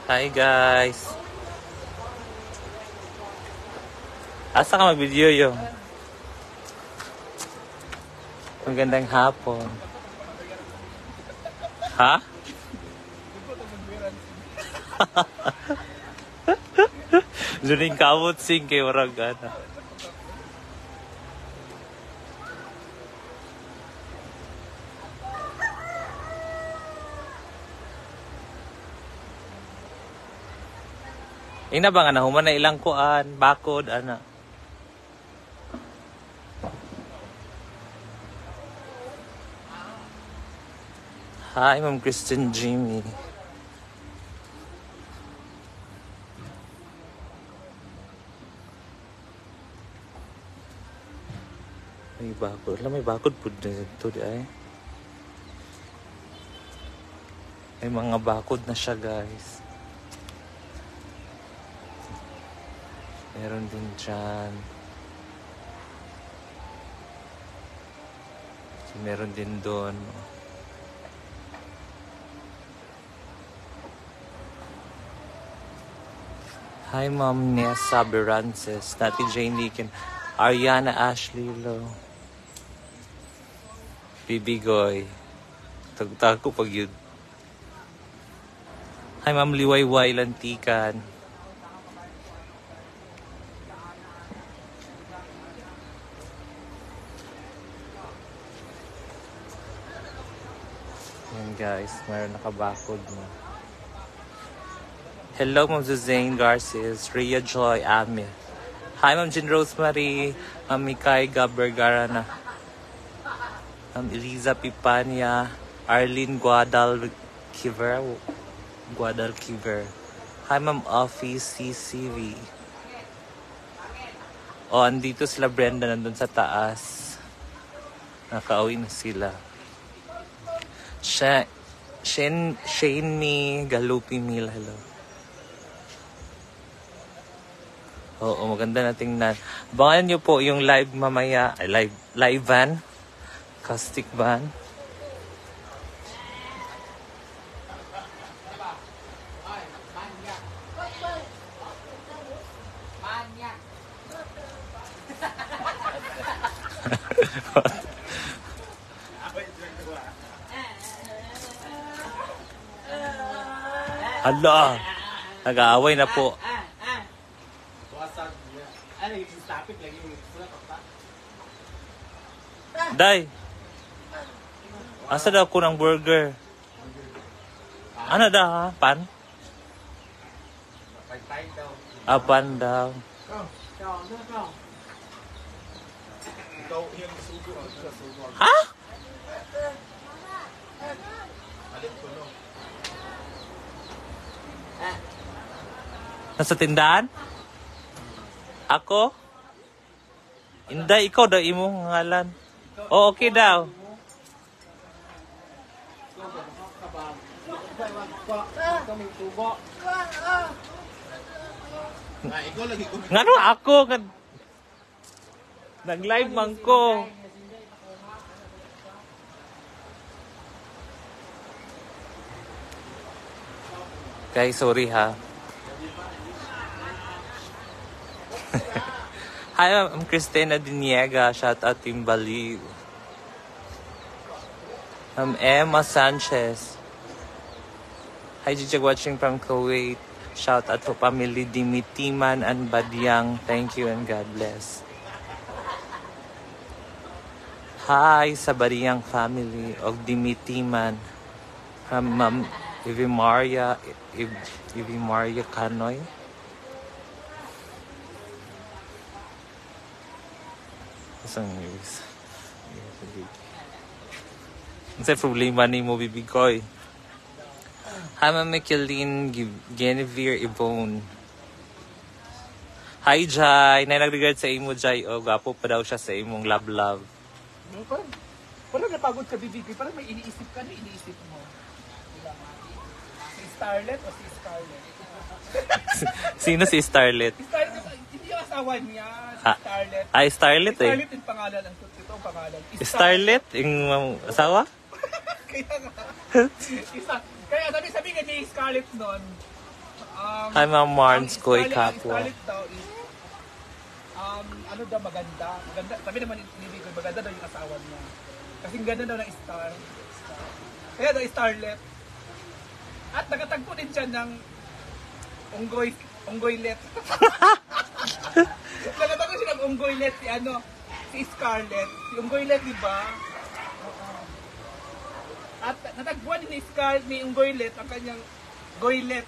Hi guys! Asa ka mag-video yo? Magandang hapon. Ha? Juning kamot sing kay warag ana. Ina ba nga nahuman na ilang kuan, bakod, ana. Hi, Ma'am Kristen Jimmy. May bakod. Alam, may bakod po dito di ay. May mga bakod na siya, guys. Meron din dyan. So, meron din doon. Hi, Ma'am Nessa Berances, Nati Jane Deacon, Ariana Ashley Lo, Bibigoy. Tagtag ko pag yun. Hi, Ma'am Liwayway Lantikan. Yan guys, mayroon nakabakod mo. Hello, Ma'am Suzanne Garces, Rhea Joy Amir. Hi, Ma'am Jean Rosemary, Ma'am Mikay Gabergarana, Ma'am Eliza Pipania, Arlene Guadalquiver. Hi, Ma'am Office CCV. O, andito sila Brenda nandun sa taas. Nakauwi na sila. Shane Me Galupi Mil, hello. Oo, maganda na tingnan. Abangan nyo po yung live mamaya. Live van. Caustic van. Hala! Nag-aaway na po. Day! Asa daw ko ng burger? Ano daw ha? Pan? Ah, pan daw. Ha? Nasa tindahan? Ako? Inday, ikaw daw imong ngalan. Oh, okay daw. Ngano ako? Nag-live man ko. Guys, sorry ha. Hi, I'm Cristina Diniega. Shout out Team Baliw. I'm Emma Sanchez. Hi, Jijag watching from Kuwait. Shout out to family Dimitiman and Badyang. Thank you and God bless. Hi sa Badyang family of Dimitiman. From Ma'am Ivy Maria Canoy. Ang problema ni mo, Bibigoy. Hi, Ma'am Micheline Genevieve Yvonne. Hi, Jai. Nag-regard sa imo, Jai. O, gapo pa daw siya sa imong love. Parang napagod ka, Bibigoy. Parang may iniisip ka na iniisip mo. Si Starlet o si Scarlett? Sino si Starlet? Starlet, hindi yung asawa niya. Si Starlet. Ay, Starlet eh. Starlet yung pangalan. Ang totoong pangalan. Starlet? Yung asawa? Kaya nga. Kaya sabi nga ni Scarlett noon, Hi, Ma'am Marns, ang Koy Scarlett- Kapwa. ang Scarlett daw is, ano daw maganda. Maganda. Sabi naman ni ko, maganda daw yung asawa niya. Kasing ganda daw ng star. Kaya daw starlet. At nakatagpo din siya ng unggoylet. Nakatagpo siya ng unggoylet si Scarlett. Si unggoylet, di ba? Oo. At natagpuan din ni unggoylet ang kanyang goylet.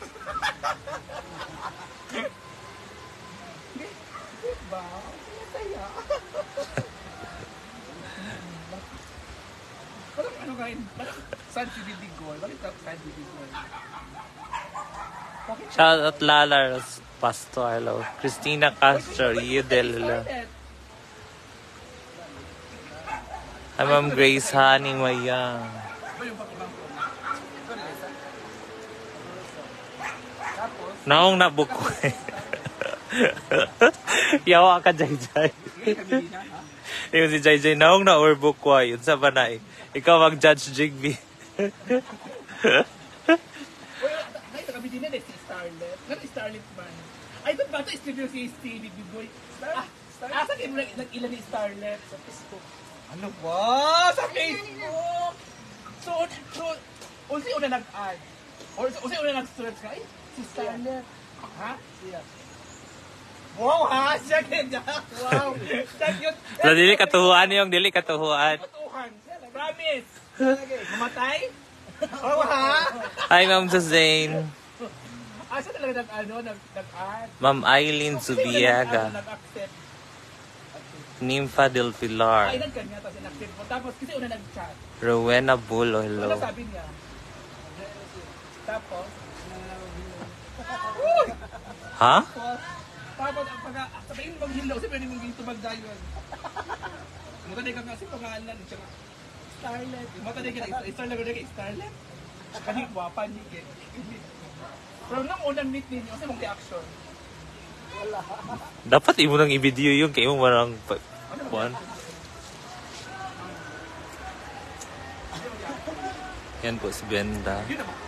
Diba? Masaya. Parang ano kain? Saan si Bibigoy? Bakit saan si Bibigoy? Shout out Lala's Pastor, hello. Christina Castro, Yudel. Hi, Ma'am Grace Honey Mayang. Ba yung pag-ibang ko? Ito na isa. Tapos, Naong nabukoy. Yawa ka, Jai Jai. hindi kami din ha? Yung si Jai Jai, naong na overbookwa. Yun sa banay. Ikaw mag-judge, Jigby. Uy, nakita kami din na si Starlet. Ano Starlet man? Ay, doon ba ito studio si Stevie Bigoy? Starlet? Saan kayo nag-ilan ni Starlet? Sa Facebook. Ano ba? Sa Facebook! So, unsi una nag-add. Or unsi una nag-search ka. Ay, si Starlet. Ha? Siya. Wow, ha? Siya kaya. Wow. Siya yun. So, dili katuhuan yung dili katuhuan. Katuhan. Promise. Mamatay? Oh, ha? Hi, Ma'am Suzanne. Siya talaga nag-add. Ma'am Eileen Subiaga. Nag-accept. Nympha del Ay, Pilar. kanya, tapos in-accept mo. Tapos kasi una nag-chat. Rowena Bulo, Ano hello. sabi niya? Tapos, Ha? tapos ang sabihin mong hello, sabihin mong ginto magdayon. Matay ka kasi pangalan. Starlet. Matay ka na, Starlet ka Starlet. Kani guwapa ni Gen. Pero nung unang meet ninyo, kasi mong reaction. Dapat imo nang i-video yung kay mo marang kuan. Yan po si Benda. Yun naman.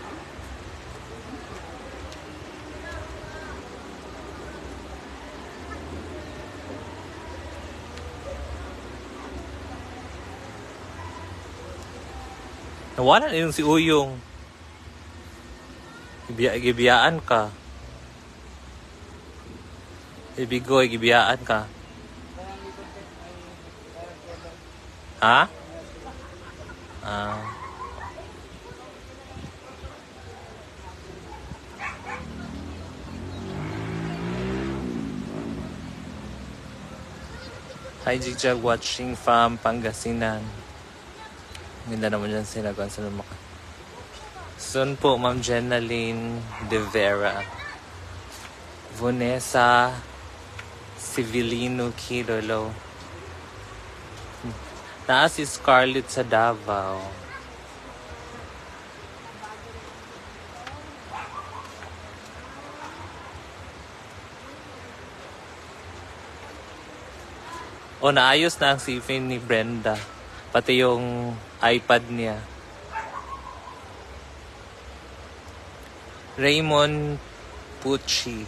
Nawala na yung si Uyong. Gibiyaan ka. Ibigoy, gibiyaan ka. Ha? Hi, Jigjag watching from Pangasinan. Ganda naman dyan sila kung saan maka. Soon po, Ma'am Jenaline De Vera. Vanessa Civilino Kirolo. Naa si Scarlett sa Davao. O, naayos na ang sipin ni Brenda. Pati yung iPad niya. Raymond Pucci.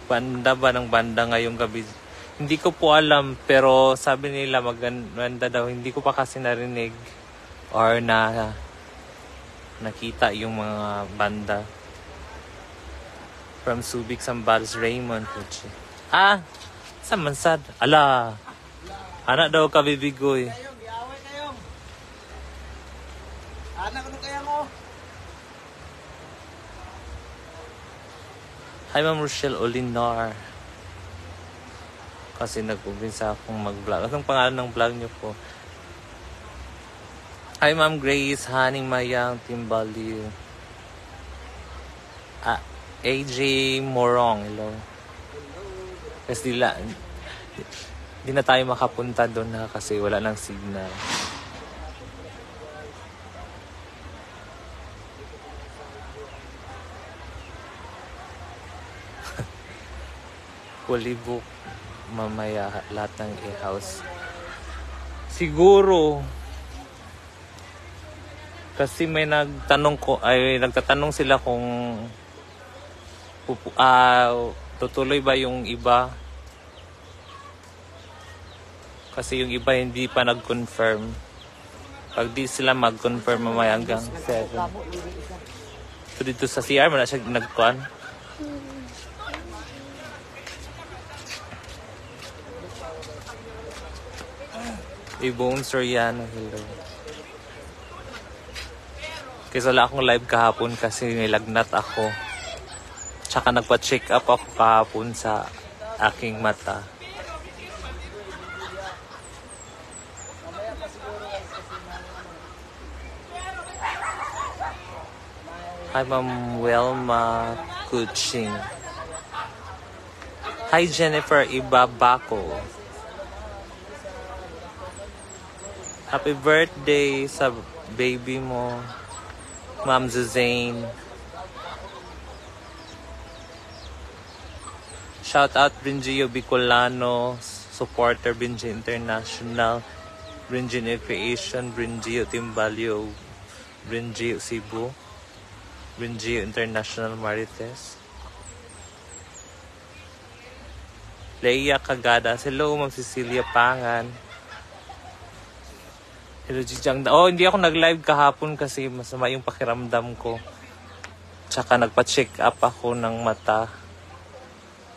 Banda ba ng banda ngayong gabi? Hindi ko po alam, pero sabi nila maganda daw. Hindi ko pa kasi narinig or nakita yung mga banda. From Subic Sambales, Raymond Pucci. Sa Mansad. Ala. Anak daw ka, Bibigoy. Giyaway kayong. Anak ano kaya mo? Hi, Ma'am Rochelle Olinar. Kasi nag-umpisa akong mag-vlog. Anong pangalan ng vlog niyo po? Hi, Ma'am Grace, Haning Mayang, Timbaliw. AJ Morong, hello. Kasi di na tayo makapunta doon na kasi wala nang signal. Fully book mamaya lahat ng e-house. Siguro Kasi may nagtatanong sila kung tutuloy ba yung iba. Kasi yung iba hindi pa nag-confirm. Pag di sila mag-confirm mamaya hanggang 7. So dito sa CR, wala siya nagkuhan. Ibong Soriano, hello. Kasi wala akong live kahapon kasi nilagnat ako. Tsaka nagpa-check up ako kahapon sa aking mata. Hi, Ma'am Welma Kuching. Hi, Jennifer Ibabako. Happy birthday sa baby mo, Ma'am Zuzane. Shout out Brinjio Bicolano, supporter Brinjio International, Brinjio Creation, Brinjio Timbalio, Brinjio Cebu, Brinjio International Marites. Leia Cagadas. Hello, Ma'am Cecilia Pangan. Hello, Jijang. Oh, hindi ako nag-live kahapon kasi masama yung pakiramdam ko. Tsaka nagpa-check up ako ng mata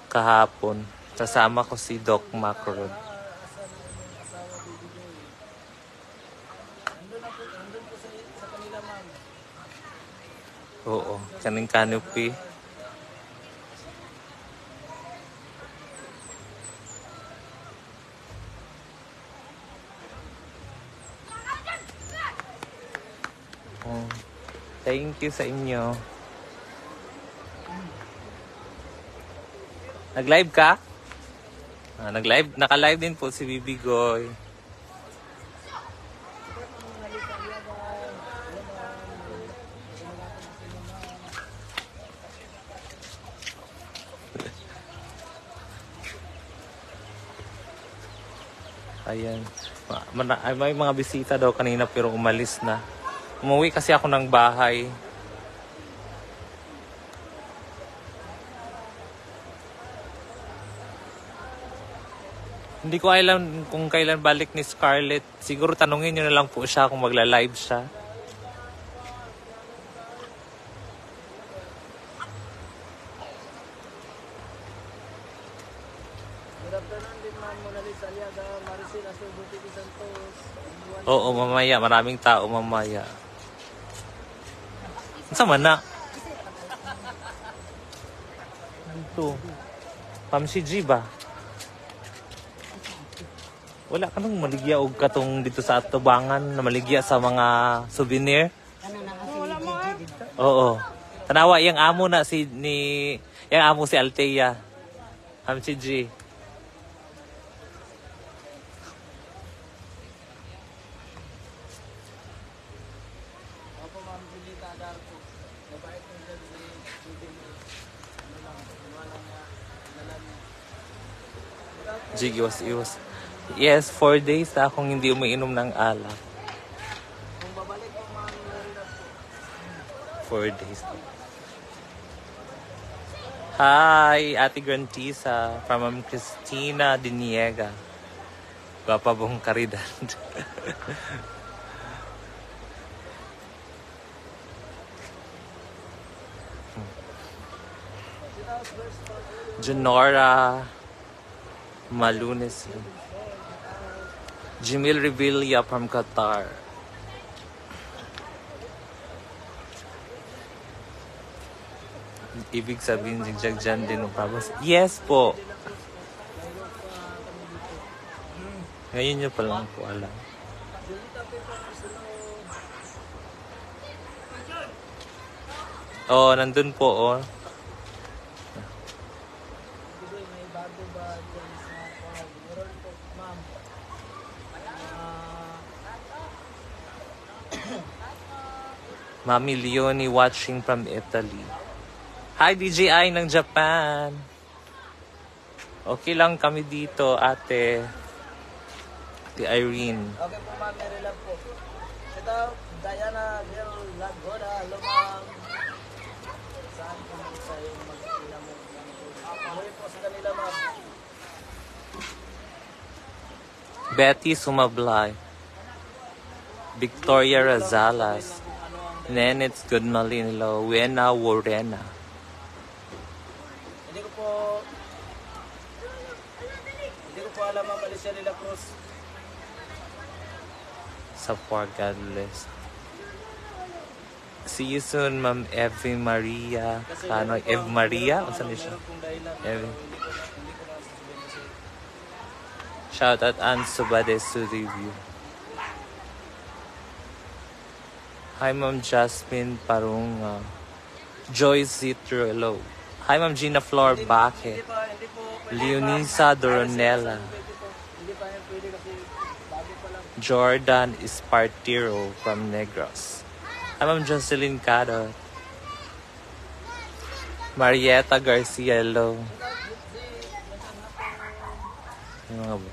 kahapon. Kasama ko si Doc Macron. Oo, kaning canopy. Oh, thank you sa inyo. Nag-live ka? Nag-live, naka-live din po si Bibigoy. Ayan. May mga bisita daw kanina pero umalis na. Umuwi kasi ako ng bahay. Hindi ko alam kung kailan balik ni Scarlett. Siguro tanungin nyo na lang po siya kung magla-live siya. Oo, mamaya. Maraming tao mamaya. Sama na. Ito. Pam si G ba? Wala ka nang maligya og katong dito sa atubangan na maligya sa mga souvenir? Oo. Tanawa, yung amo na yung amo si Althea. Pam si G. Jig was. Yes, 4 days na akong hindi umiinom ng alak. 4 days. Hi, Ate Grantisa from Ma'am Cristina Diniega. Gwapa bong karidad. Junora Malunes. Jamil Revilla from Qatar. Ibig sabihin, zigjag dyan din ang pabos. Yes po. Ngayon nyo pa lang po alam. Oh, nandun po, oh. Mami Leonie watching from Italy. Hi, DJI ng Japan. Okay lang kami dito, ate. Ate Irene. Okay po, ma'am. Meron lang po. Ito, Diana Del Lagoda, lumang saan po sa yung magkila mo. Amoy po sa kanila, ma'am. Betty Sumablay, Victoria Razalas, Nenets Goodmalinlo, Wena Warena. Hindi ko po alam, ma'am, Alicia de la Cruz. Sa for God bless. See you soon, Ma'am Eve Maria. Kano, Eve Maria? Ano saan siya? Eve. Shout out and Subades to review. Hi, Ma'am Jasmine Parunga. Joyce Zitrolo. Hi, Ma'am Gina Flor Baque. Hindi po pwede. Leonisa Doronella. Hindi pa yan pwede kasi bago pa lang. Jordan Espartiro from Negros. Hi, Ma'am Jocelyn Cado. Marietta Garcia Lo. Ano nga ba?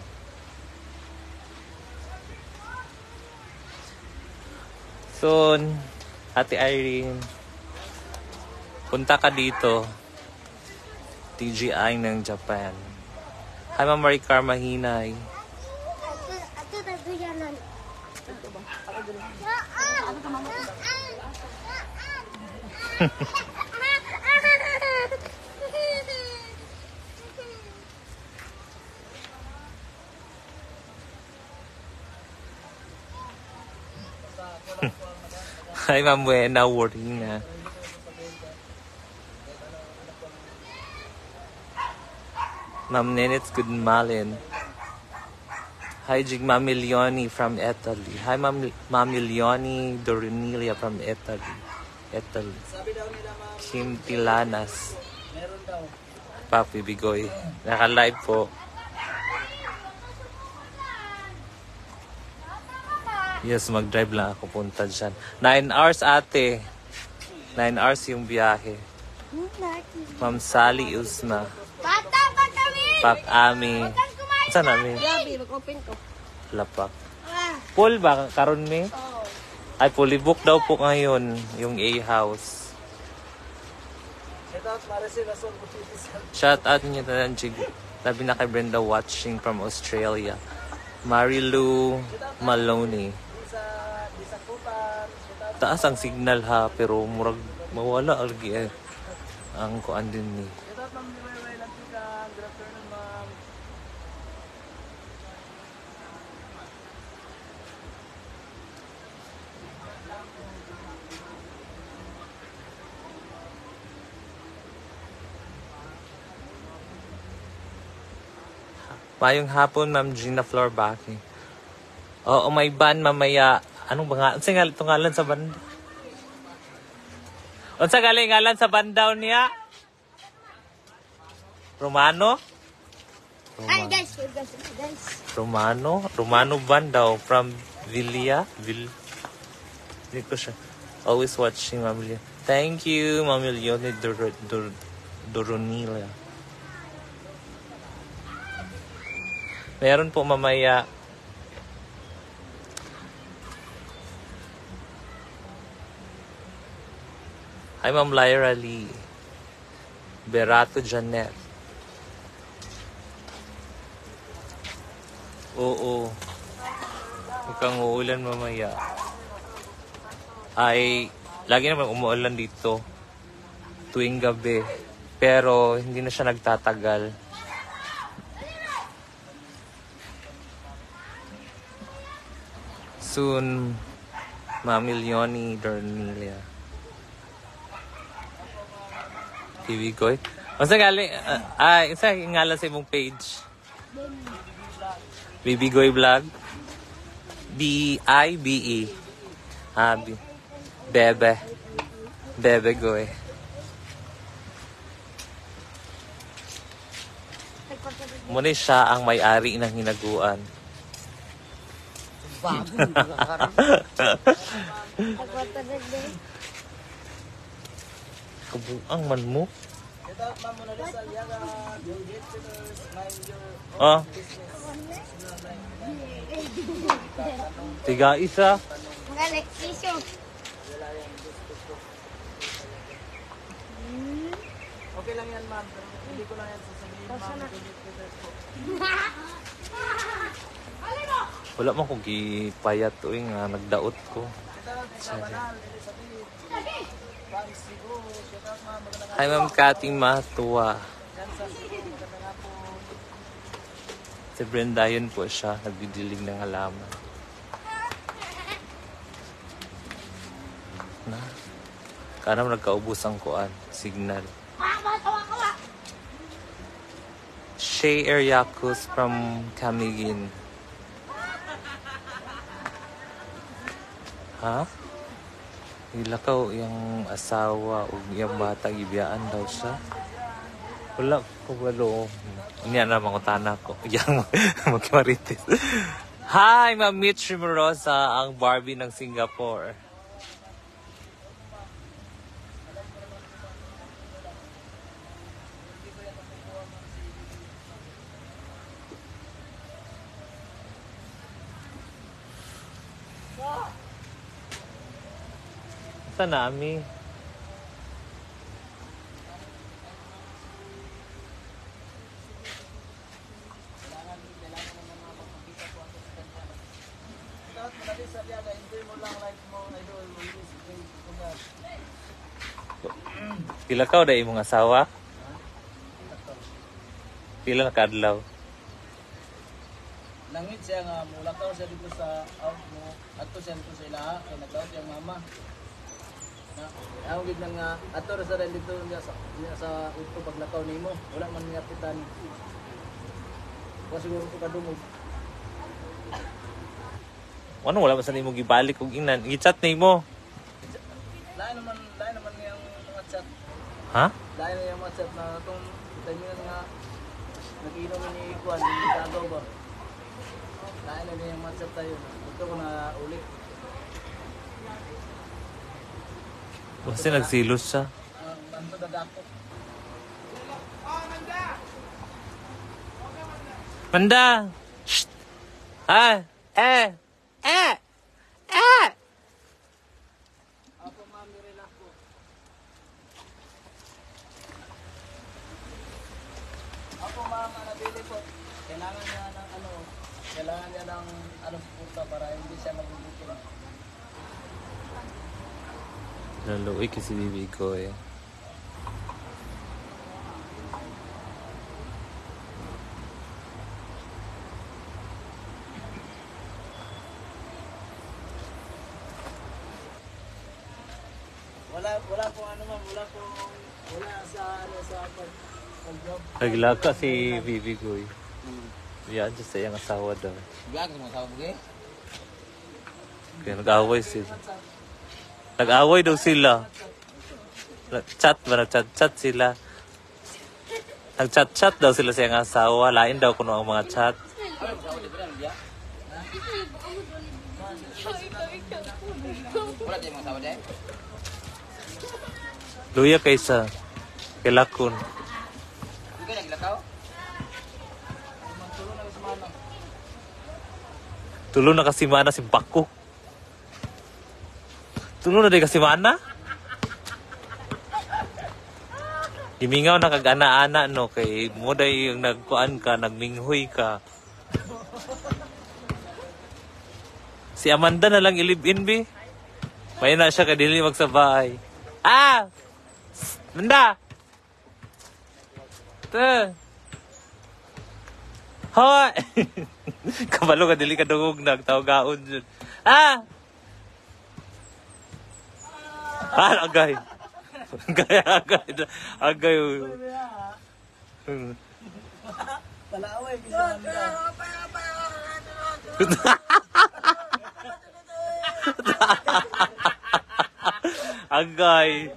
Soon, Ate Irene, punta ka dito. TGI ng Japan. Hi, Ma'am Maricar Mahinay. Hi, Ma'am Buena Warina. Ma'am Nenets Goodmalin. Hi, Jig Mami Leonie from Italy. Hi, Mami Leonie Dorinilia from Italy. Sabi daw nila, ma'am, Kim Tilanas. meron daw. Papi Bigoy. Naka-live po. Yes, mag-drive lang ako punta dyan. 9 hours, ate. 9 hours yung biyahe. Ma'am Sally Usma. Bata pa kami! Pak Ami. Saan namin? Gabi, mag-open ko. Lapak. Ah, Full ba? Karon mi? oo. Ay, fully book daw po ngayon yung A-House. Ito at Maricel Asol Butitis. Shout out niyo na lang, Jig. Labi na kay Brenda watching from Australia. Marilu Maloney. Di sa Kutan. Taas ang signal ha, pero murag mawala algi eh. Ang kuan din ni. Ito at ma'am Liwayway Lantigan. Good afternoon, ma'am. Mayong hapon, Ma'am Gina Flor Baki. Oo, may ban mamaya. Anong ba nga? Unsa nga ito ngalan sa banda? Unsa galing ngalan sa bandaw niya? Romano? Ay, guys, guys. Romano? Romano bandaw from Hindi ko siya. Always watching, Ma'am Leon. Thank you, Ma'am Leonie Doronila. Meron po mamaya. Hi, Ma'am Lyra Lee. Berato Janet. Oo. Mukhang uulan mamaya. Ay, lagi naman umuulan dito. Tuwing gabi. Pero, hindi na siya nagtatagal. Soon, Mami Leonie Dornilia. TV Koy. Masa galing, isa ngalan sa imong page. Baby Goy Vlog. B-I-B-E. Bebe. Bebe Goy. Muna siya ang may-ari ng hinaguan. Kabuang man mo. Ito at ma'am Mona Lisa Aliaga. Your gatekeepers, mind your Ah, business. tiga isa. Magaling Dali, tissue. Wala yan, gusto ko. Okay lang yan, ma'am. Pero hindi ko lang yan sasabihin, ma'am. Delete ko. Wala man kong gipayat o nga nagdaot ko. Shoutout sa banal, hindi sabihin. Bang Cebu, shoutout ma'am. Magandang Hi Ma'am Kating Matuwa. yan sa Cebu. Magandang hapon. Si Brenda yun po siya, nagdidilig ng halaman. Na, kanam nagkaubos ang kuan, signal. Shay Eriacus from Camiguin. Ha? Ilakaw yung asawa o yung bata, ibiyaan daw siya. Wala ko walo. Hindi na mangutana ko. Yang magkimaritis. Hi, Ma'am Mitch Rimorosa, ang Barbie ng Singapore. Saan na, Ami? Shoutout, madali sa liyaga. Enjoy mo lang life mo, idol. Release, kunyan. Pila ka o da imong asawa? Pila na kadlaw? Nangit siya nga, mulakaw siya dito sa out mo. Ato siya dito sa ilaha, kaya nag-out yung mama. Ang gid nga, ato ra sa rin dito niya sa ito paglakaw nimo. Wala man nga pitan. Wa siguro ko kadungog. Ano wala man sa nimo gibalik og ingnan? I-chat nimo. Lain naman yung mga chat. Ha? Lain na yung mga chat na itong kita nyo nga nag-inom ni Juan, hindi kagaw ba? Lain na yung mga chat tayo. Ito ko na ulit. Kasi nagsilos siya. Manto dadako. Manda! Shh! Ah! Eh! Eh! Eh! Ako mami, relax po. Ako mama, nabili po. Kailangan niya ng suporta para hindi siya magugutom. Naluwi kasi bibi ko eh. Wala po ano ma'am, wala sa pag-job. Naglaka si bibi ko eh. Yan, just sa iyang asawa daw. Biyak mo sa bugi? Kaya nag-away sila. Nag-away daw sila. Nag-chat ba? Nag-chat-chat sila. Nag-chat-chat daw sila sa iyang asawa. Lain daw kuno ang mga chat. Wala din mga sawa dahil? Luya kaysa. Kilakon. Hindi ka naglakaw? Magtulo na sa manang. Tulo na kasi mana si Bako. Tulo na din kasi mana. Gimingaw na kag-ana-ana no kay mo day yung nagkuan ka, nagminghoy ka. Si Amanda na lang i-live-in bi. May na siya kadili magsabay. Ah! Amanda! Te! Hoy! Kabalo ka dili ka dungog nagtawgaon dyan. Ah! Ah, agay. Agay. Palaaway, ginawan ka. Agay.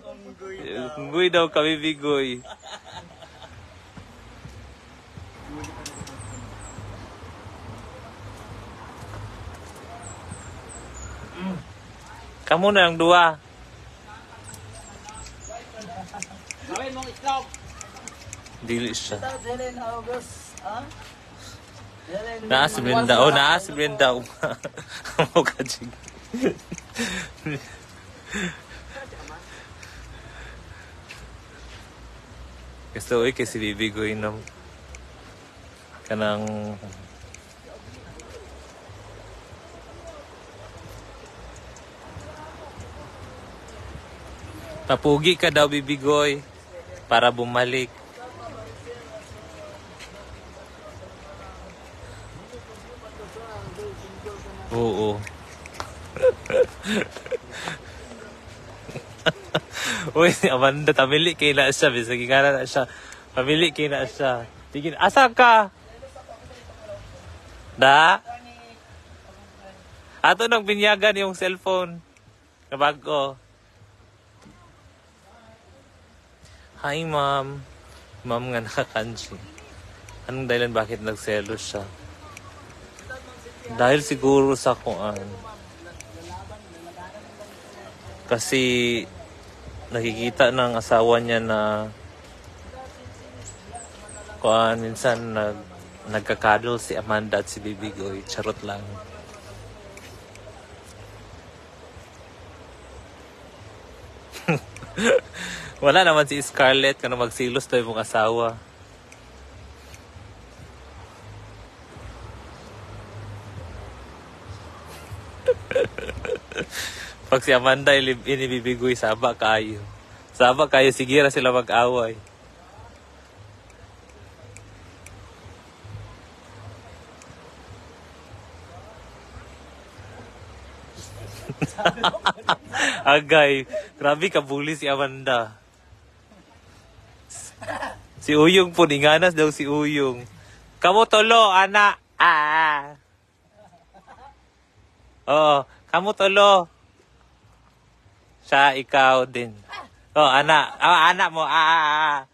Unggoy daw kami bigoy. Kamu na ang dua. Gawin mong itlog. Dili siya. Ito, Helen August. Ha? Helen. Naa si Brenda. Oh, naa si Brenda. Amo ka, Jig. Gusto ko kasi bibigoy ng kanang papugi ka daw bibigoy para bumalik. Oo. Uy, si Amanda, tamili kay na siya. Bisag nga na siya. Pamili kay na siya. Tigin, asa ka? Da? Ato nang binyagan yung cellphone. Kabag ko. Hi, ma'am. Ma'am nga nakakanji. Anong dahilan bakit nagselo siya? Dahil siguro sa kuan. Kasi nakikita ng asawa niya na kuan minsan nagkakadol si Amanda at si Bibigoy. Charot lang. Wala naman si Scarlett kung magsilos daw yung asawa. Pag si Amanda inibibigoy, saba kayo. Saba kayo, sige na sila mag-away. Agay, grabe kabuli si Amanda. Si Uyong po, ninganas daw si Uyong. Kamu tolo, anak. Oo, kamu tolo. Siya, ikaw din. Oh, anak. Oh, anak mo. Ha?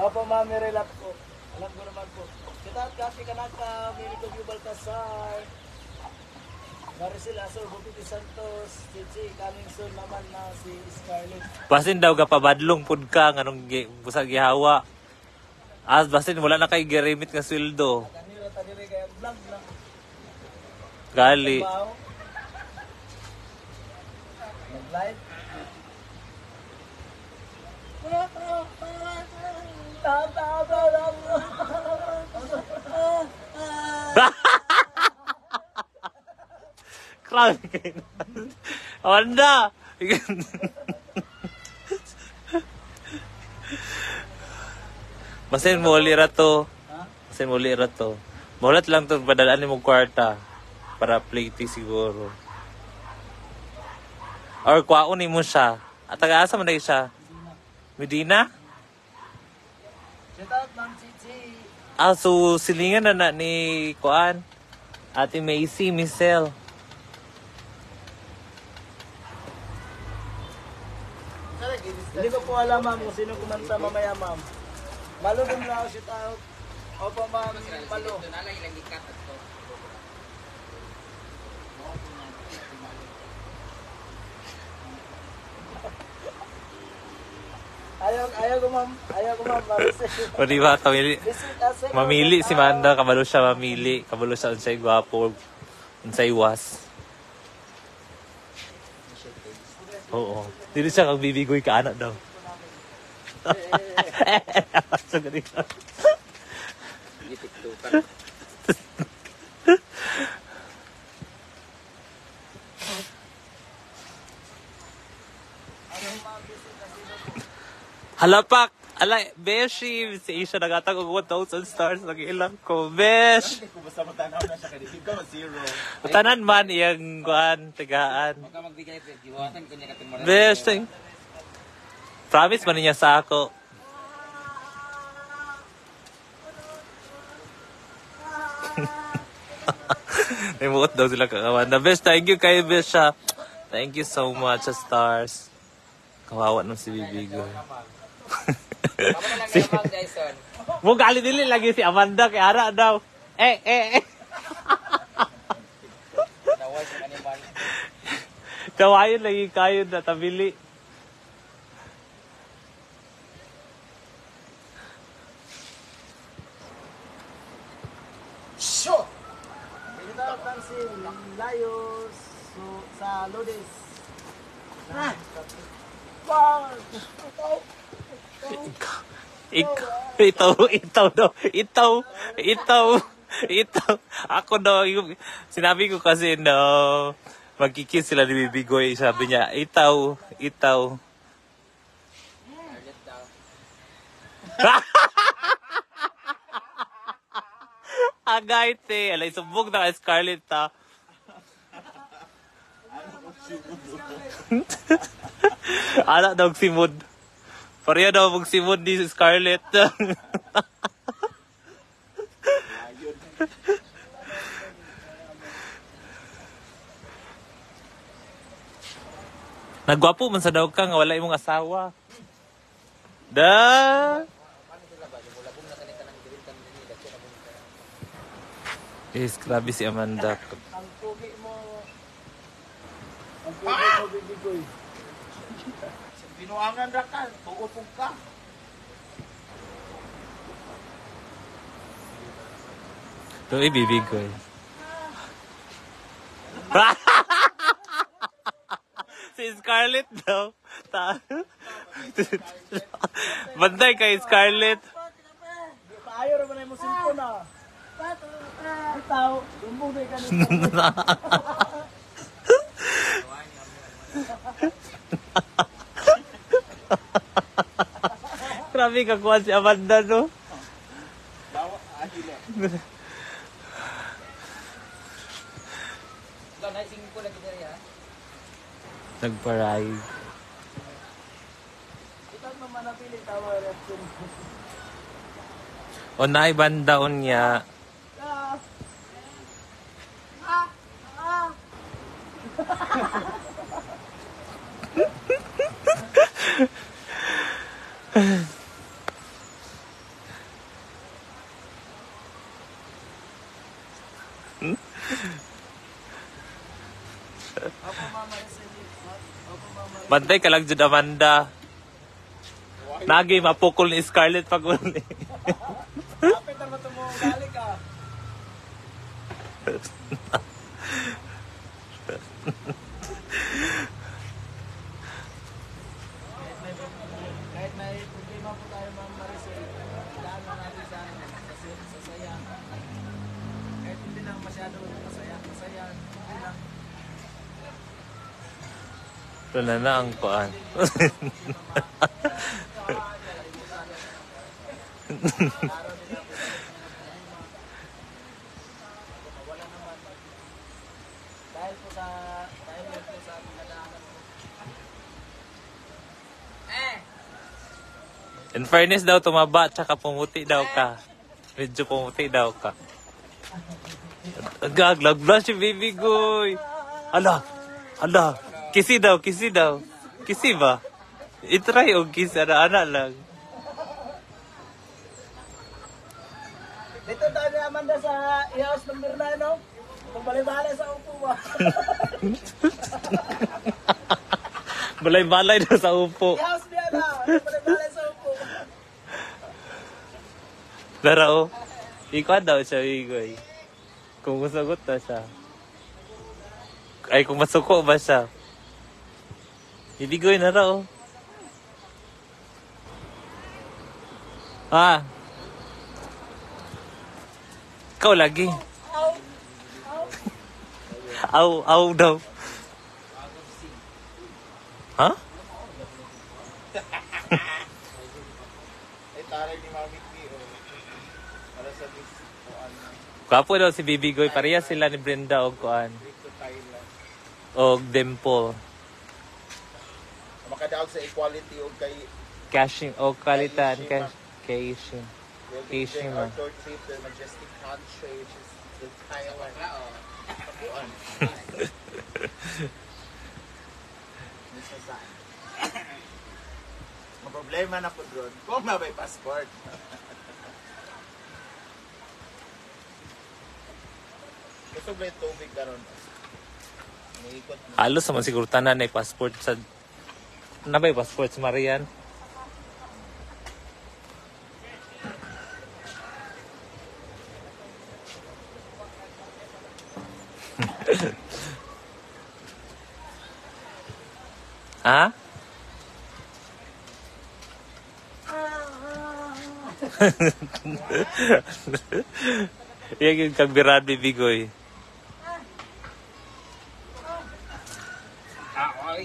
Opo, mami, relax po. Alam ko naman po. Kita at kasi kanaka, Minito Yu Baltasar, Maricel Asor, Bupiti Santos, Chichi, coming soon naman na si Scarlett. Basin daw kapabadlong pud ka nganong busag gihawa. Basin wala na kay girimit nga sweldo. Kanila tanire kaya vlog lang. Gali. Wow. Nag-live. Grabe kayo. Amanda! Basin mo lira to. Basin mo lira to. Mulat lang to, padalaan mo kwarta. Para plating siguro. Or kuaunin mo siya. At taga-asa mo na siya? Medina? Shout out, Ma'am Chichi. So silingan na ni Kuan. Ate Macy, Michelle. Hindi ko po alam, ma'am, kung sino kumanta mamaya, ma'am. Malo din na ako, shout out. Opo, ma'am, Malo. Ayaw ko, ma'am. O diba, mamili si Manda, kabalo siya mamili. Kabalo siya unsay gwapo, unsay was. Oo. Dito siya kang bibigoy ka anak daw. So, ganito. Halapak! Alay, Beshi! Si Isha nagatag og 1,000 stars. Nag-ilang ko. Besh! Kung basta matanaw na siya, kaya hindi ka ma-zero. Tanan man iyang kuan, tigaan. Huwag ka magbigay, giwatan ko niya katimura. Besh! Promise man niya sa ako. Namuot daw sila kakawan. Na Besh, thank you kayo Besh ha. Thank you so much sa stars. Kawawa nung si Bibigoy. Tama na lang yung mga Dyson. Mo gali dili lagi si Amanda kay ara daw. Naway sa animal. Tawayon lagi kayo na tabili. Sure! Pinita ang tansin, layos sa Lodes. Ah! Itaw. Ako daw, sinabi ko kasi no, magkikis sila ni Bibigoy. Sabi niya, itaw. Agay te, alay subog na kay Scarlett ta. Anak daw simod. Pareha daw magsimod ni Scarlett. Nagwapo man sa daw ka nga wala imong asawa. Da. Grabe si Amanda. Ang pugi mo, Bibigoy. Pinuangan ra ka, tuupog ka. Ito Bibigoy. Si Scarlett daw. Banday kay Scarlett. Paayo ra man mo cellphone na. Itaw, dumbog na kanina. Grabe kakuha si Amanda, no? Nagpa-ride. Itaw naman napili tawa reaction. O naibandaon niya. Bantay ka lang dyan, Amanda. Nagi, mapukol ni Scarlett pag uli. Kapit na ba ito mo gali ka? Kahit may problema po tayo, Ma'am Maricel, daan lang natin sa saya. Kahit hindi lang masyado masaya, hindi lang. Ito na ang kuan. Dahil po sa pinadaanan mo. In fairness daw, tumaba, tsaka pumuti daw ka. Medyo pumuti daw ka. Agag, lag-blush yung baby goy. Ala. Kisi daw. Kisi ba? I-try o kiss, ana lang. Dito tayo ni Amanda sa i-house number 9, no? Kung bali-bali sa upo ba? Balay-balay daw sa upo. I-house niya na, bali-bali sa upo. Pero, ikaw daw siya, Bigoy. Kung masagot na siya. Ay, kung masuko ba siya. Bigoy na raw. Ah. Ikaw lagi. Aw daw. Ha? Ay, taray ni Mami P. Para sa Miss Kuan. Gwapo daw si Bibigoy. Pareha sila ni Brenda o Kuan. Dito Thailand. O Dimple. Makadaog sa equality o kay Cashing o kalitan. Cashing. we'll be Asian, taking our man. short trip to the majestic country, which is in Thailand. Kuan. Ang problema na po doon, kung may passport. Gusto ba yung tubig na ron? Halos naman siguro tanan na passport sa... Na ba yung passport sa Marian? Ha? Yan yung kagbirad bibigoy. Okay.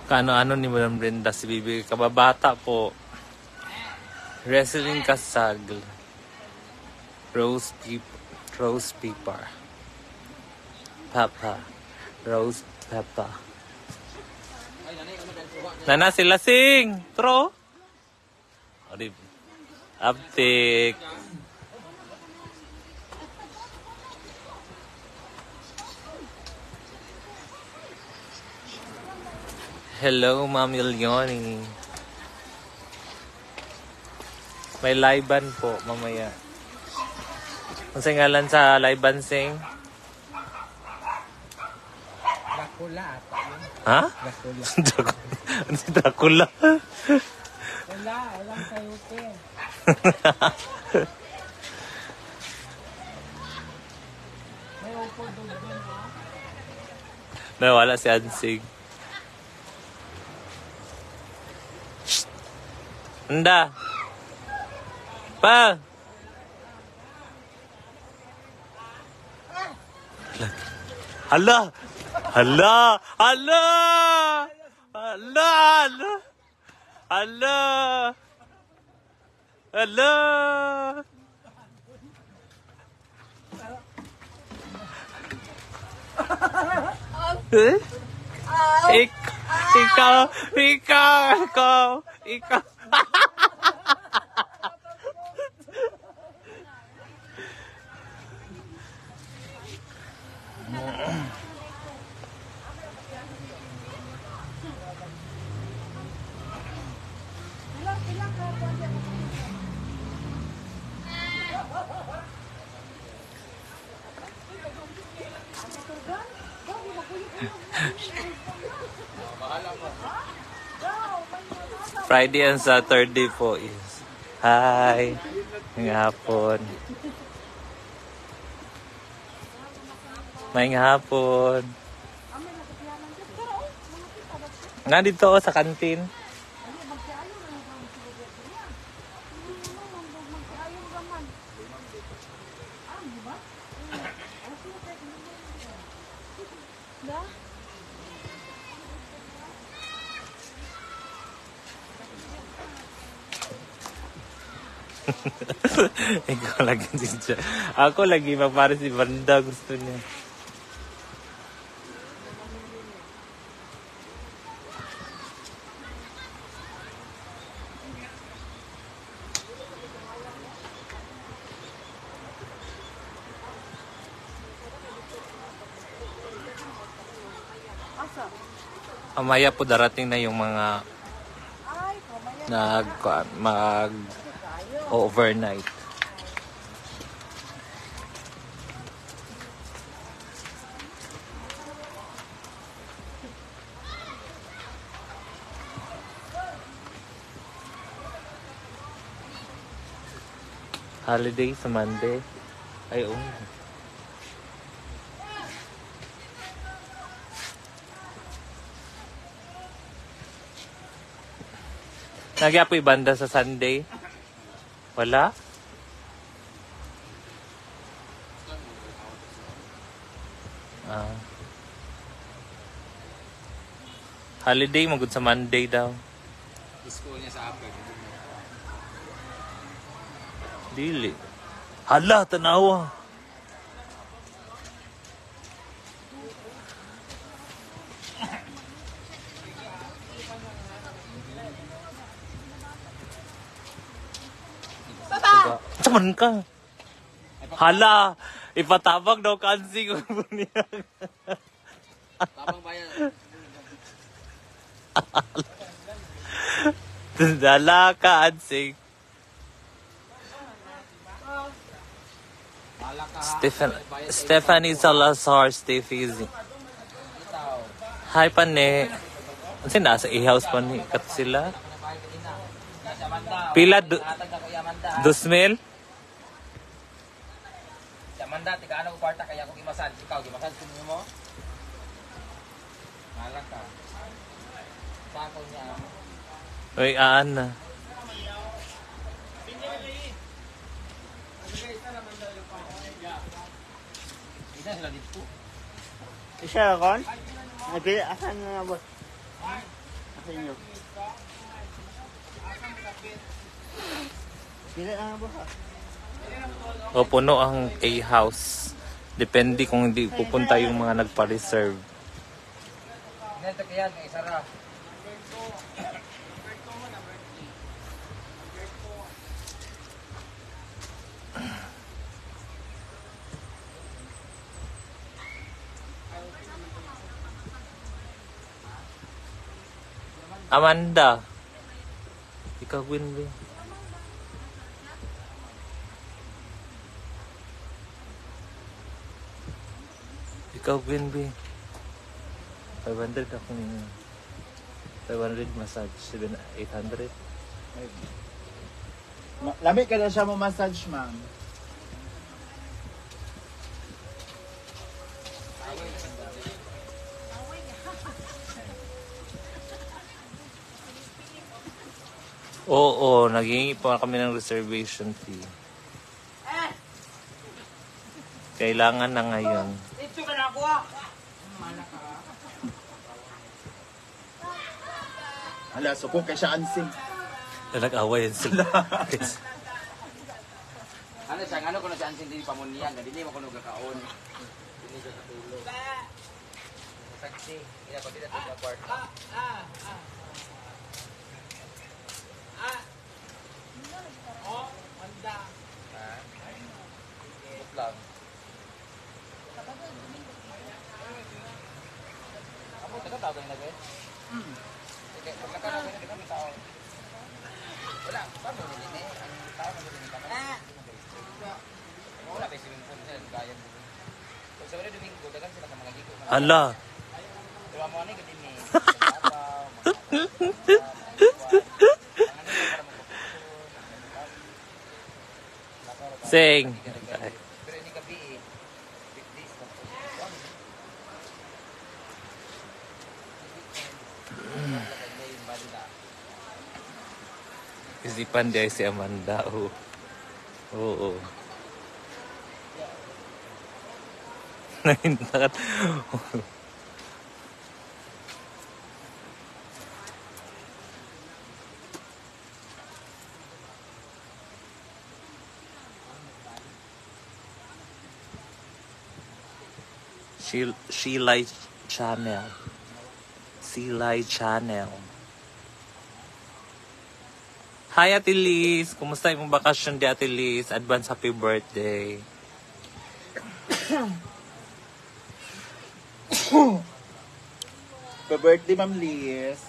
Kaano-ano ni Madam Brenda si Bibi. Kababata po. Wrestling kasag. Rose paper. Papa. Rose pepper. Nana sila sing. Tro. Uptik. Hello, Ma'am Ilyoni. May live-ban po mamaya. Ang singalan sa live-ban sing? Dracula ata yun. Ha? Dracula. Ano si Dracula? Wala, walang sayuti. May upo doon ha? Nawala si Ansig. Anda. Pa. Hala. Hala. Hala. Hala. Hala. Hala. Eh? Ikaw. Friday and Saturday po is hi. Ngayong hapon. Ngayong hapon. Nga dito sa kantin. Ikaw lagi siya. Ako lagi para si Banda gusto niya. Amaya po darating na yung mga mag overnight. Holiday sa Monday. Ay, oo. Nagyapoy banda sa Sunday? Wala? Holiday, magod sa Monday daw. School niya sa Apple. Dili. Hala, tanawa. Saman ka. Hala, Ipatabag daw kansi ko niya. Tabang bayan. Dala ka, Ansing. Malak ka. Stephanie Salazar, Steffies. Hi, pane. Kasi nasa i-house pa ni kat sila. Pila, 2,000? Amanda, tika ano kwarta kaya ako gimasad. Ikaw gimasad kuno mo. Malak ka. Sako niya. Uy, aan na. Ina sila dito. Isa kon? Nagpili, asan na boss? Asan nyo? Pili na boss ah. O puno ang A-house. Depende kung hindi pupunta yung mga nagpa-reserve. Ina ito kaya ng isara. Amanda. Ikaw, Winby. Ikaw, Winby. 500 akong 500 massage. 800. Lamig ka na siya mo massage, ma'am. Oo, naghingi pa kami ng reservation fee. Kailangan na ngayon. Dito ka na ako ah. Hala, suko kay siya ansing. Nag-away yan sila. Ano siya, ano ko na siya ansin din pamunian, hindi mo ko nung kakaon. Hindi siya katulog. Saksi, ina ko dito sa kwarto. Lang. Ako taga tao na gawin. Sige, pagka na gawin kita may tao. Wala, paano nilini? Ang tao na nilini ka na. Wala pa swimming pool sila, gaya mo. Pag sa wala Domingo, dagan sila sa mga ligo. Ala. Diba mo ano yung gadin eh. Sing. Pero hindi gabi eh. Weekdays na po. Isipan dia si Amanda. Oo. Oo. Nahintakat. Sheila Channel. Sheila Channel. Hi, Ate Liz. Kumusta yung bakasyon di Ate Liz? Advance happy birthday. Happy birthday, Ma'am Liz.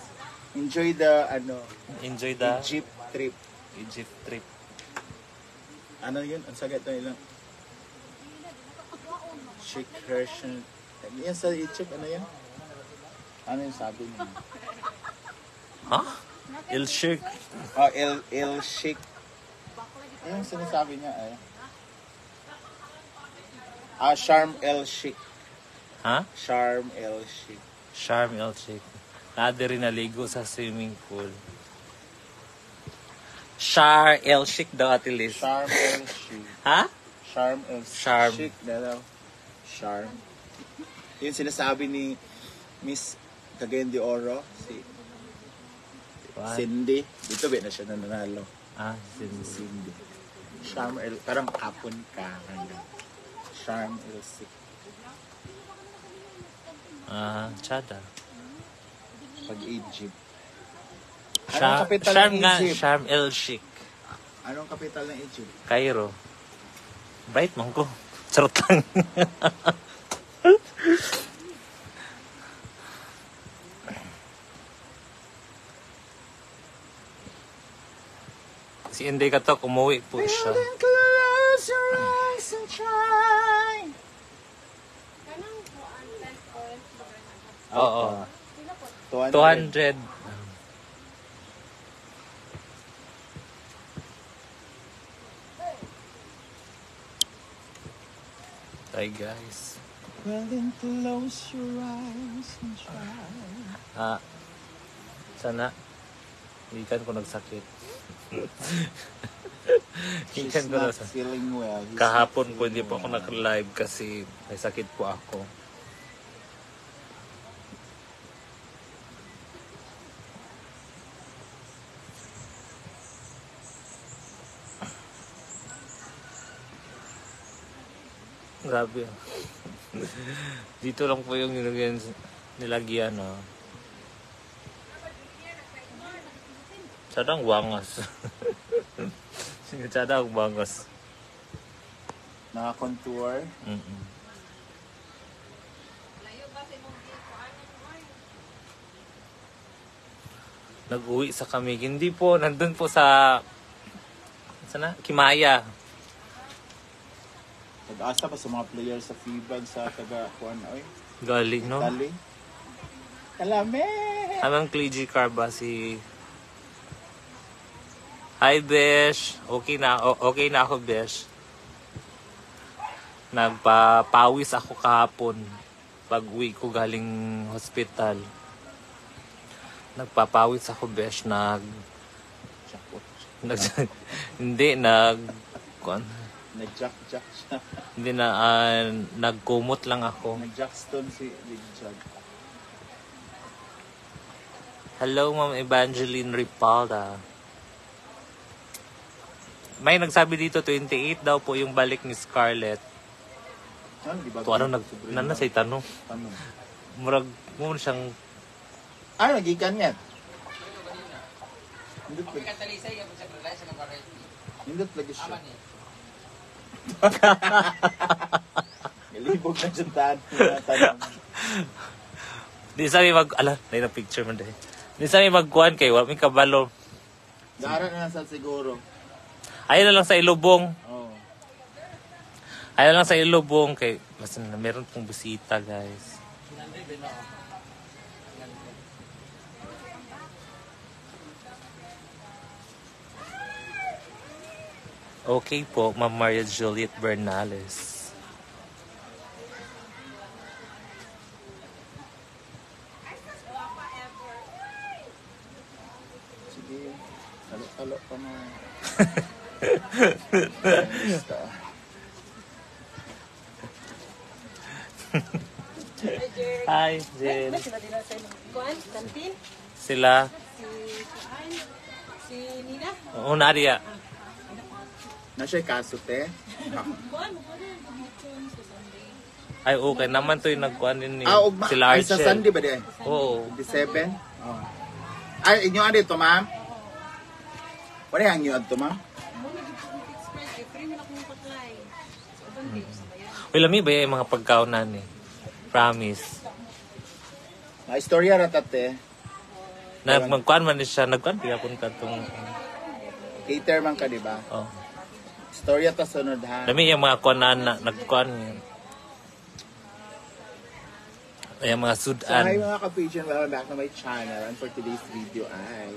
Enjoy the, Enjoy the Egypt trip. Egypt trip. Ano yun? Ang sagat na ilang. Chic version. Yan sa Egypt, ano yan? Ano yung sabi niya? Ha? Il Sheikh. Oh, El Chic. Ano yung sinasabi niya? Ay? Sharm El Chic. Ha? Sharm El Chic. Sharm El Sheikh. Nada rin naligo sa swimming pool. Sharm El Sheikh daw Ate Liz. Sharm El Chic. Ha? Sharm El Sharm. Chic na daw. Sharm. Yun sinasabi ni Miss Cagayan de Oro, si What? Cindy. Dito ba na siya nananalo? Ah, Cindy. Cindy. Sharm El, parang kapon ka. Sharm El Chic. Ah, Chada. Pag Egypt. Sharm, kapital Sharm ng nga, Egypt? Sharm El Sheikh. Anong kapital ng Egypt? Cairo. Bait man ko. Charot lang. Si Inday Katok, umuwi po siya. Close your eyes and try. Kanang kuan like oil. Oo. 200. 200. Hi guys. Well then close your eyes and try. Sana. Ikan ko nagsakit. Ikan ko not nagsakit. feeling well. He's Kahapon not po hindi feeling po ako well. nag-live kasi may sakit po ako. Grabe. Dito lang po yung nilagyan. Sadang wangas. Sadang wangas. Naka-contour. Mm-mm. Nag-uwi sa kami. Hindi po, nandun po sa sana? Kimaya. Nag-asa pa sa mga players sa FIBA sa taga-kuan oy. Galing, no? Dali. Kalame! Amang Kliji Carba si... Hi, Besh. Okay na ako, Besh. Nagpapawis ako kahapon. Pag-uwi ko galing hospital. Nagpapawis ako, Besh. Nag-jack siya. Hindi na, nagkumot lang ako. Nag-jackstone si Big Jug. Hello, Ma'am Evangeline Ripalda. May nagsabi dito, 28 daw po yung balik ni Scarlett. To ano, nanasay tanong. Ano? Murag mo siyang... Ah, nagikan yan. Katalisay, yung sa paglalay sa mga Hindot lagi siya. aman eh. Galibog na dyan tanong. Di sabi ala, na picture man dahil. Di sabi magkuhan kay wala may kabalo. Daran na sa siguro. Ayaw na lang sa ilubong. Oh. Ayaw lang sa ilubong kay basta na meron pong bisita, guys. Okay po, Ma'am Maria Juliet Bernales. Sige. Talo-talo pa mo. Hi, Jen. Sila din sa kuan, kantin, Sila. si kuan, si Nina. Oo, Nadia. Na siya kaso, te. Kuan mo kuan pagmuton sa Sunday. Ay, okay naman to yung nagkuhan din ni Ugma. sila Ay, sa Archel. Sunday ba di? Oo. 27? Oh. Ay, inyo ano ito, ma'am? Wala yung inyo ito, ma'am? Mo na dito ang express, kay free man akong patlay. Sa ubang day sa bayan. Uy, lami ba yung mga pagkaunan eh? Promise. Na istorya ra tate. Magkuhan man siya. Nagkuhan kaya kung katong... Cater man ka, di ba? Oh. Istorya ta sunod ha. Lami yung mga kuhanan na nagkuhan yun. Ay, yung mga So, sudan. hi mga ka-pigeon, welcome back na my channel. And for today's video ay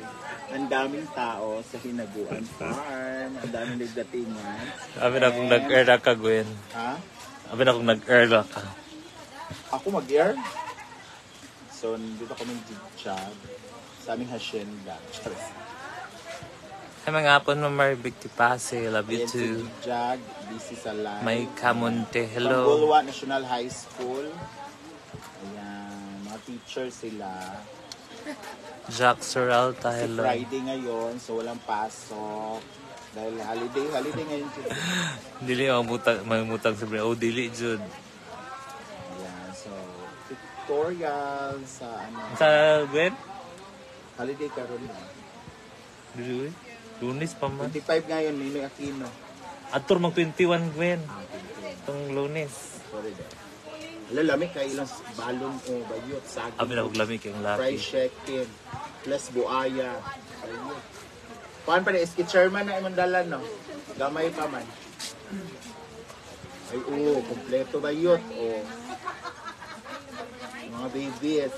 ang daming tao sa Hinaguan Farm. Ang daming nagdatingan. Abi na kung nag-earn ka, Gwen. Ha? Abi na kung nag-earn ka. Ako mag-air. So, nandito kami jig-jog sa aming hacienda. Charis. Ay, mga hapon, Ma'am Maribig Tipase. Love you Ayan si too. jig-jog, busy sa live. May Kamonte. Hello. Pambulwa National High School. Ayan, mga teachers sila. Jack Soralta. Kasi Hello. Friday ngayon, so walang pasok. Dahil holiday ngayon. Dili may mutang sa Bria. Oh, dili, Jud. Ayan, so tutorial sa ano, Sa Gwen? holiday karon na. Dili, Lunes pa man. 25 ngayon, Ninoy Aquino. Atur mag 21, Gwen. itong Lunes. Sorry daw. Lamig kay ilang balon o bayot, saging. Kami na lamig yung Fried laki. chicken, plus buaya. Ayun. Kuhan pa na, iski chairman na imong dalan, no? Gamay pa man. Ay, oo, kompleto ba yun? Oo. Mga babies.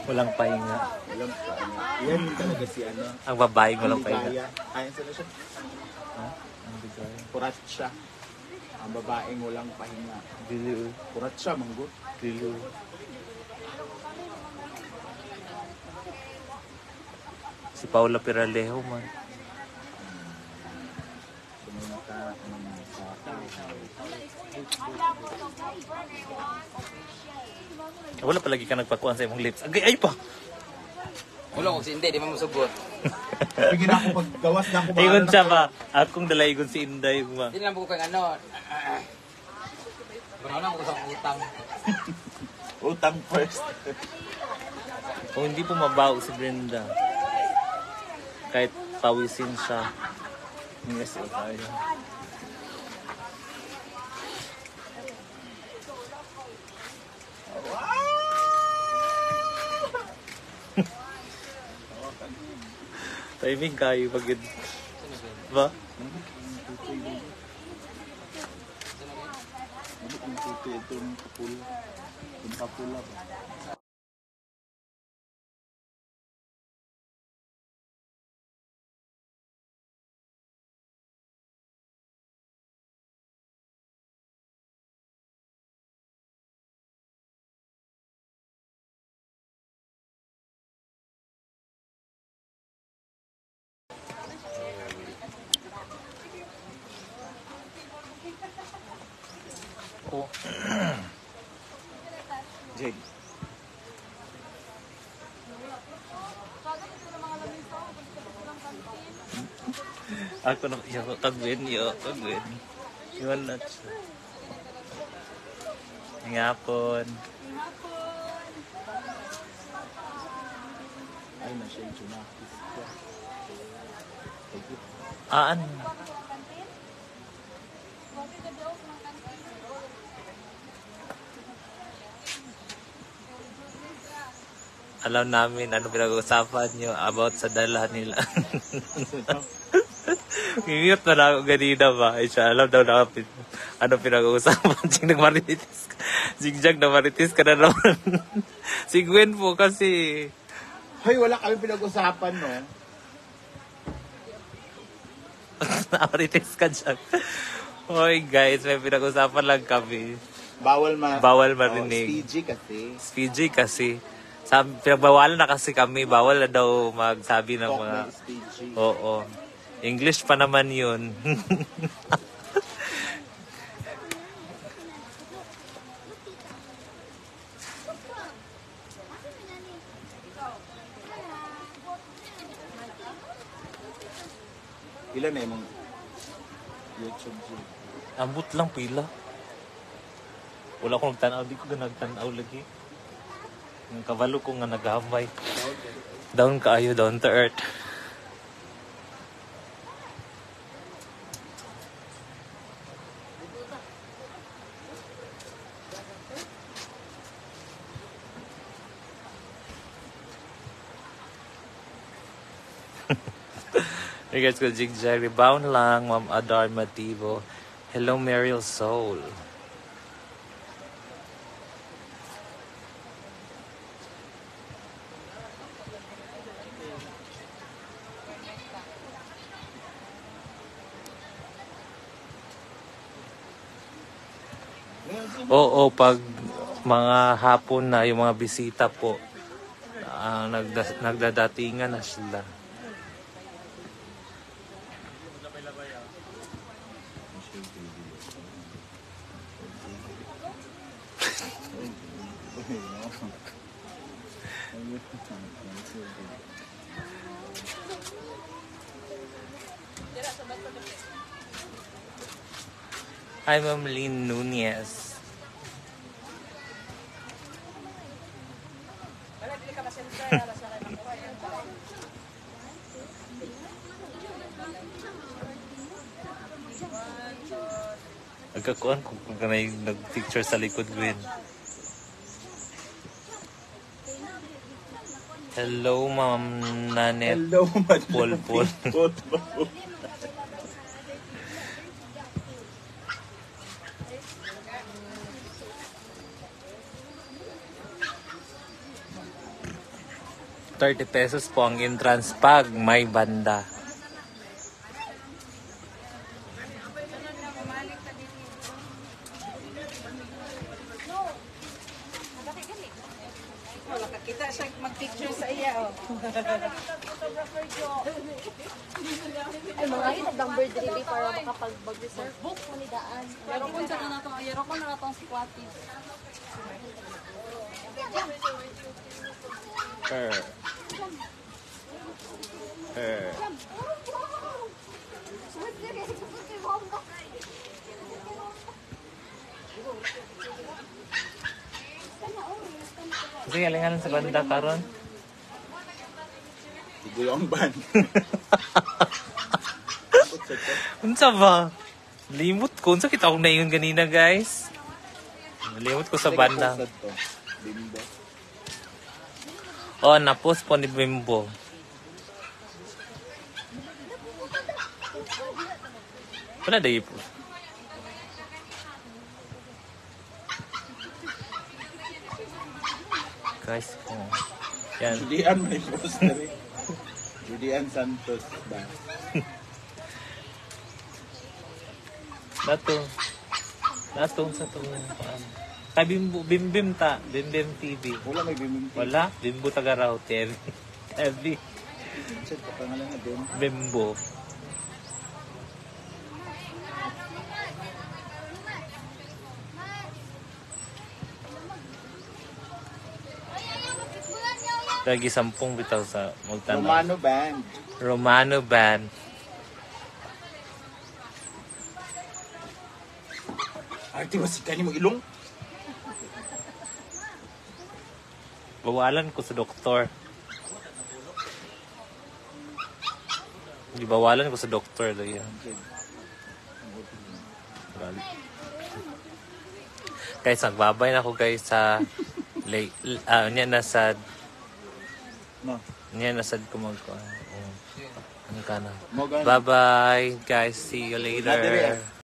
Walang pahinga. Alam ka, yan talaga si ano. Ang babaeng walang pahinga. Ligaya. Ayan sila siya. Ang bigay. Kurat siya. Ang babaeng walang pahinga. Dili. Kurat siya, manggut. Dili. Si Paula Piralejo man. Sumunta Wala palagi ka nagpakuan sa imong lips. Agay, ay pa! Wala ko si hindi, di mo masugot. Bigyan ako paggawas na ako ba? Ingon siya ba? Akong dalaigon si Inday ba? Hindi lang po kang ano. Wala na ko sa utang. Utang first. Kung hindi po mabaho si Brenda, kahit pawisin siya, yes, okay. Timing kayo pag ba? Itong kapula. Itong kapula ba? Oh. Jay. Ako na yo tagwin yo tagwin. Yun na siya. Ngapon. Ay, na siya yung junakis ko. Aan. Alam namin ano pinag-uusapan nyo about sa dala nila. Ngingit na lang ako ganina ba? Ay siya, alam daw na ano pinag-uusapan. Sing nagmaritis ka. Singjag na maritis ka na naman. Si Gwen po kasi. Hoy, wala kami pinag-usapan, no? Namaritis ka dyan. Hoy guys, may pinag-usapan lang kami. Bawal Bawal marinig. Oh, SPG kasi. PG kasi. Sabi, pinagbawalan na kasi kami. Bawal na daw magsabi ng Talk mga... na SPG. Oo. English pa naman yun. Ilan na yung YouTube view? Ambot lang pila. Wala akong nagtanaw. Di ko nagtanaw lagi. Yung kabalo ko nga naghamay. Down kaayo, down to earth. Regards ko Jigjag. Rebound lang, Ma'am Adar Mativo. Hello, Mariel Soul. Oo, pag mga hapon na yung mga bisita po, nagdadatingan na sila. Hi, Ma'am Lynn Nunez. Nagkakuan ko kung may nag-picture sa likod, Gwen. Hello, Ma'am Nanet. Hello, Madam. Pol. ₱30 po ang entrance pag may banda. Oh, nakakita siya mag-picture sa iya, oh. Ay, mga number dili para makapag-reserve book mo ni daan. Yaro ko na itong squatties. Kasi galingan sa banda karon. Siguro ang ban. Unsa ba? Limot ko. Unsa kita akong naingon ganina, guys? Limot ko sa banda. Bimbo. Oh, na-post po ni Bimbo. Wala dahil po. Guys, oh. Yan. Julian may poster eh. Julian Santos ba? Nato sa itong kay Bimbim ta. Bimbim TV. Wala may bimbo. Wala. Bimbo Tagaraw TV. TV. Check pa pangalan na din. Bimbo. Lagi 10 bitaw sa magtanong. Romano Band. Romano Band. Arte mo si kani mo ilong. Bawalan ko sa doktor. Hindi bawalan ko sa doktor. Guys, nagbabay na ako guys sa niya nasad. No. Niya nasad ko magkuhan. Ano ka na. Mo gani. Bye-bye guys. See you Later, later. eh.